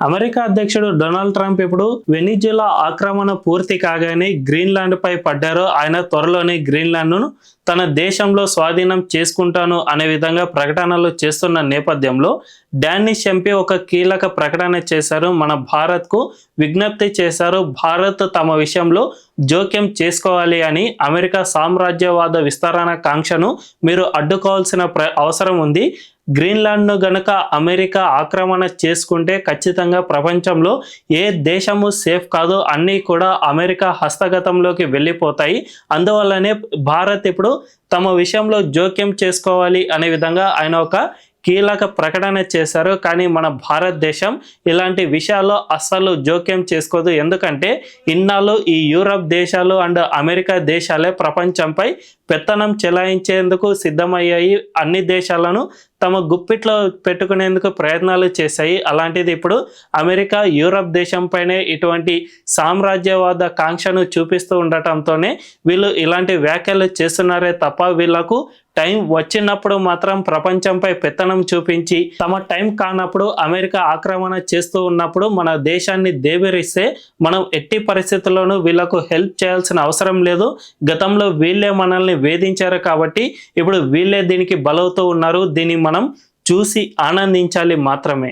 America అధ్యక్షుడు Donald Trump ఇప్పుడు Venezuela ఆక్రమణ పూర్తి కాగానే గ్రీన్లాండ్ పై పడ్డారు. ఆయన త్వరలోనే గ్రీన్లాండ్ ను తన దేశంలో స్వాధీనం చేసుకుంటాను అనే విధంగా ప్రకటనలు చేస్తున్న నేపథ్యంలో డానిష్ ఎంపీ ఒక కీలక ప్రకటన చేశారు. మన భారత్ కు విజ్ఞప్తి చేశారు. భారత్ తమ విషయంలో జోక్యం చేసుకోవాలి అని, అమెరికా సామ్రాజ్యవాద విస్తరణ కాంక్షను మీరు అడ్డుకోవాల్సిన అవసరం ఉంది. గ్రీన్లాండ్ను గనక అమెరికా ఆక్రమణ చేసుకుంటే ఖచ్చితంగా ప్రపంచంలో ఏ దేశము సేఫ్ కాదు, అన్నీ కూడా అమెరికా హస్తగతంలోకి వెళ్ళిపోతాయి. అందువల్లనే భారత్ ఇప్పుడు తమ విషయంలో జోక్యం చేసుకోవాలి అనే విధంగా ఆయన ఒక కీలక ప్రకటన చేశారు. కానీ మన భారతదేశం ఇలాంటి విషయాల్లో అస్సలు జోక్యం చేసుకోదు. ఎందుకంటే ఇన్నాళ్ళు ఈ యూరప్ దేశాలు అండ్ అమెరికా దేశాలే ప్రపంచంపై పెత్తనం చెలాయించేందుకు సిద్ధమయ్యాయి. అన్ని దేశాలను తమ గుప్పిట్లో పెట్టుకునేందుకు ప్రయత్నాలు చేశాయి. అలాంటిది ఇప్పుడు అమెరికా యూరప్ దేశంపైనే ఇటువంటి సామ్రాజ్యవాద కాంక్షను చూపిస్తూ ఉండటంతోనే వీళ్ళు ఇలాంటి వ్యాఖ్యలు చేస్తున్నారే తప్ప వీళ్లకు టైం వచ్చినప్పుడు మాత్రం ప్రపంచంపై పెత్తనం చూపించి, తమ టైం కానప్పుడు అమెరికా ఆక్రమణ చేస్తూ ఉన్నప్పుడు మన దేశాన్ని దేబెరిస్తే మనం ఎట్టి పరిస్థితుల్లోనూ వీళ్లకు హెల్ప్ చేయాల్సిన అవసరం లేదు. గతంలో వీళ్ళే మనల్ని వేధించారు కాబట్టి ఇప్పుడు వీళ్ళే దీనికి బలవుతూ ఉన్నారు. దీన్ని మనం చూసి ఆనందించాలి మాత్రమే.